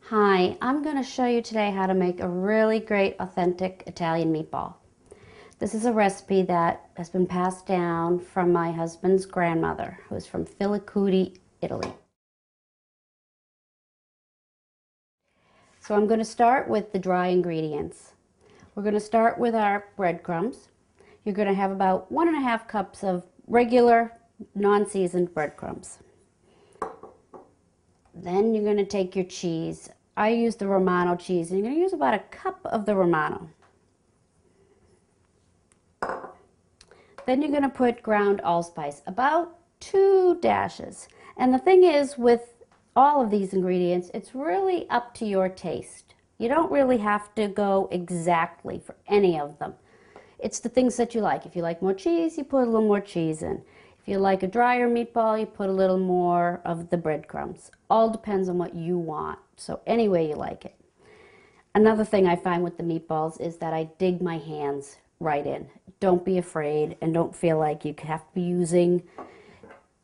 Hi, I'm going to show you today how to make a really great authentic Italian meatball. This is a recipe that has been passed down from my husband's grandmother, who is from Filicudi, Italy. So I'm going to start with the dry ingredients. We're going to start with our breadcrumbs. You're going to have about 1.5 cups of regular, non-seasoned breadcrumbs. Then you're going to take your cheese. I use the Romano cheese, and you're going to use about 1 cup of the Romano. Then you're going to put ground allspice, about 2 dashes. And the thing is, with all of these ingredients, it's really up to your taste. You don't really have to go exactly for any of them. It's the things that you like. If you like more cheese, you put a little more cheese in. If you like a drier meatball, you put a little more of the breadcrumbs. All depends on what you want, so any way you like it. Another thing I find with the meatballs is that I dig my hands right in. Don't be afraid, and don't feel like you have to be using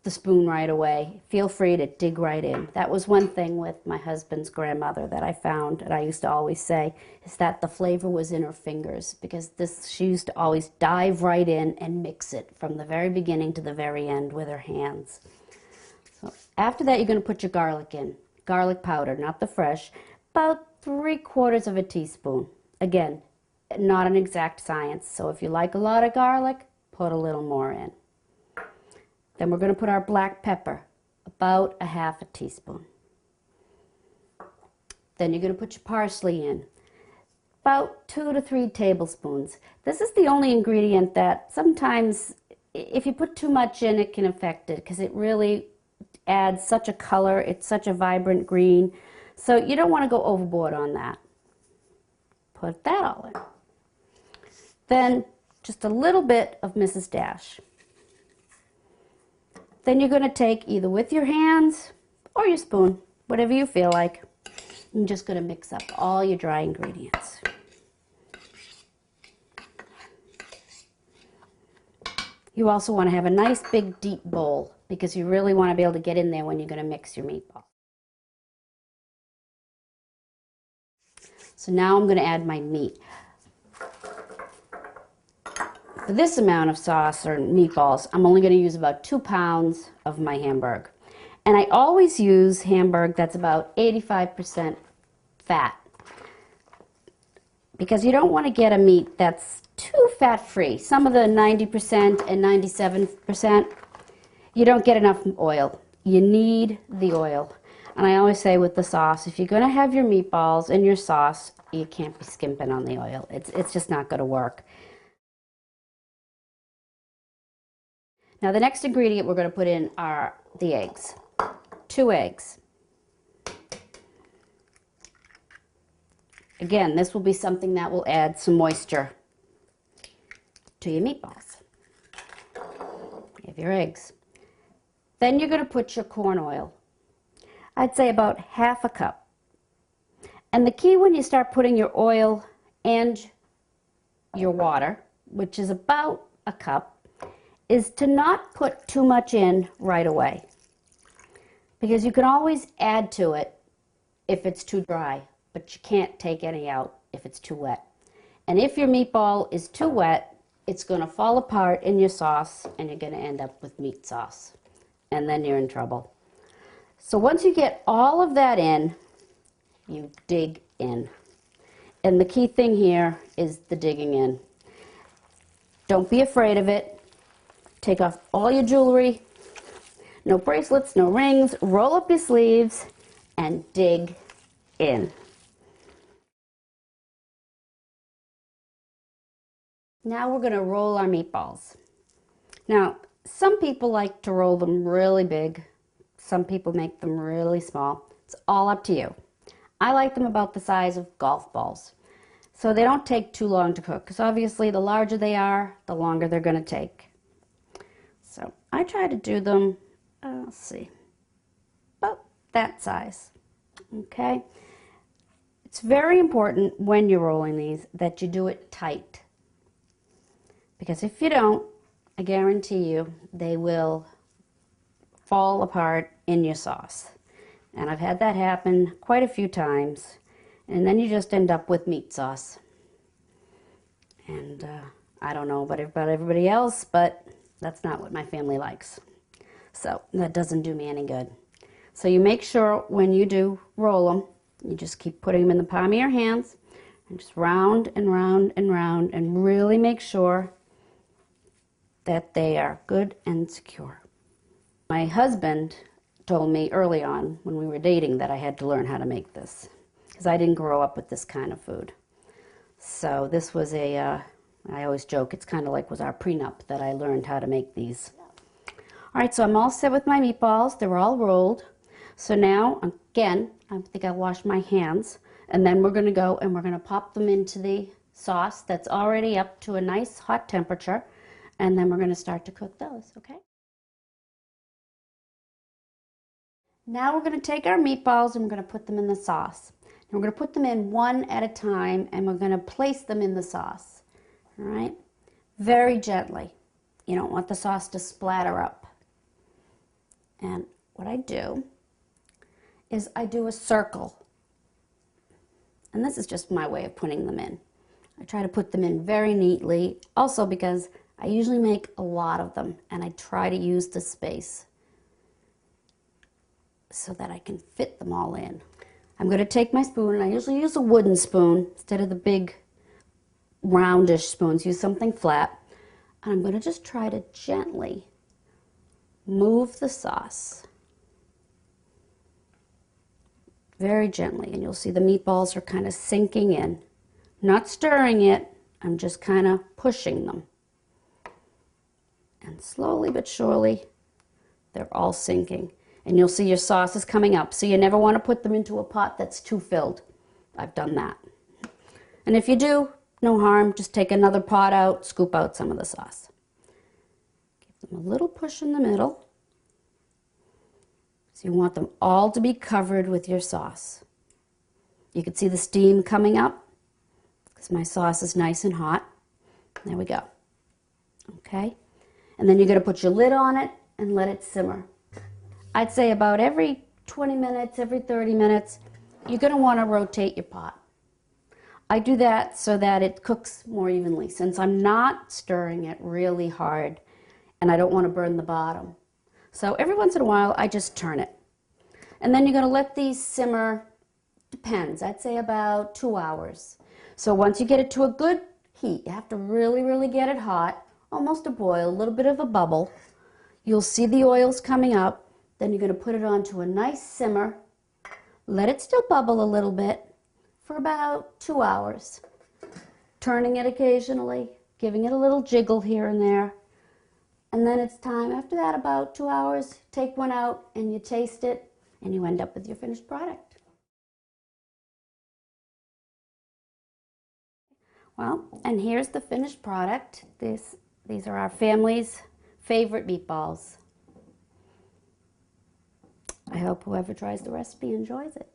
the spoon right away. Feel free to dig right in. That was one thing with my husband's grandmother that I found, and I used to always say, is that the flavor was in her fingers, because she used to always dive right in and mix it from the very beginning to the very end with her hands. So after that, you're going to put your garlic in. Garlic powder, not the fresh, about 3/4 teaspoon. Again, not an exact science, so if you like a lot of garlic, put a little more in. Then we're going to put our black pepper, about 1/2 teaspoon. Then you're going to put your parsley in, about 2 to 3 tablespoons. This is the only ingredient that sometimes, if you put too much in, it can affect it, because it really adds such a color. It's such a vibrant green, so you don't want to go overboard on that. Put that all in. Then just a little bit of Mrs. Dash. Then you're going to take, either with your hands or your spoon, whatever you feel like, I'm just going to mix up all your dry ingredients. You also want to have a nice big deep bowl, because you really want to be able to get in there when you're going to mix your meatball. So now I'm going to add my meat. For this amount of sauce or meatballs, I'm only going to use about 2 pounds of my Hamburg. And I always use Hamburg that's about 85% fat, because you don't want to get a meat that's too fat-free. Some of the 90% and 97%, you don't get enough oil. You need the oil. And I always say with the sauce, if you're going to have your meatballs and your sauce, you can't be skimping on the oil. It's just not going to work. Now the next ingredient we're going to put in are the eggs. 2 eggs. Again, this will be something that will add some moisture to your meatballs. You have your eggs. Then you're going to put your corn oil. I'd say about 1/2 cup. And the key when you start putting your oil and your water, which is about 1 cup, is to not put too much in right away, because you can always add to it if it's too dry, but you can't take any out if it's too wet. And if your meatball is too wet, it's going to fall apart in your sauce, and you're going to end up with meat sauce, and then you're in trouble. So once you get all of that in, you dig in. And the key thing here is the digging in. Don't be afraid of it. Take off all your jewelry, no bracelets, no rings, roll up your sleeves, and dig in. Now we're going to roll our meatballs. Now, some people like to roll them really big. Some people make them really small. It's all up to you. I like them about the size of golf balls, so they don't take too long to cook, because obviously the larger they are, the longer they're going to take. So I try to do them, let's see, about that size, okay? It's very important when you're rolling these that you do it tight, because if you don't, I guarantee you they will fall apart in your sauce. And I've had that happen quite a few times. And then you just end up with meat sauce. And I don't know about everybody else, but that's not what my family likes. So that doesn't do me any good. So you make sure when you do roll them, you just keep putting them in the palm of your hands and just round and round and round and really make sure that they are good and secure. My husband told me early on when we were dating that I had to learn how to make this because I didn't grow up with this kind of food. So this was I always joke, it's kind of like was our prenup that I learned how to make these. All right, so I'm all set with my meatballs. They're all rolled. So now, again, I think I'll wash my hands, and then we're going to go and we're going to pop them into the sauce that's already up to a nice hot temperature, and then we're going to start to cook those, okay? Now we're going to take our meatballs and we're going to put them in the sauce. And we're going to put them in one at a time, and we're going to place them in the sauce, all right? Very gently. You don't want the sauce to splatter up. And what I do is I do a circle. And this is just my way of putting them in. I try to put them in very neatly, also because I usually make a lot of them and I try to use the space so that I can fit them all in. I'm going to take my spoon, and I usually use a wooden spoon instead of the big roundish spoons. Use something flat. And I'm going to just try to gently move the sauce. Very gently, and you'll see the meatballs are kind of sinking in. Not stirring it, I'm just kind of pushing them. And slowly but surely, they're all sinking. And you'll see your sauce is coming up, so you never want to put them into a pot that's too filled. I've done that. And if you do, no harm, just take another pot out, scoop out some of the sauce. Give them a little push in the middle. So you want them all to be covered with your sauce. You can see the steam coming up because my sauce is nice and hot. There we go. Okay? And then you're going to put your lid on it and let it simmer. I'd say about every 20 minutes, every 30 minutes, you're going to want to rotate your pot. I do that so that it cooks more evenly, since I'm not stirring it really hard and I don't want to burn the bottom. So every once in a while, I just turn it. And then you're going to let these simmer, depends, I'd say about 2 hours. So once you get it to a good heat, you have to really, really get it hot, almost a boil, a little bit of a bubble. You'll see the oils coming up. Then you're going to put it onto a nice simmer. Let it still bubble a little bit for about 2 hours. Turning it occasionally, giving it a little jiggle here and there. And then it's time, after that, about 2 hours, take one out and you taste it and you end up with your finished product. Well, and here's the finished product. These are our family's favorite meatballs. I hope whoever tries the recipe enjoys it.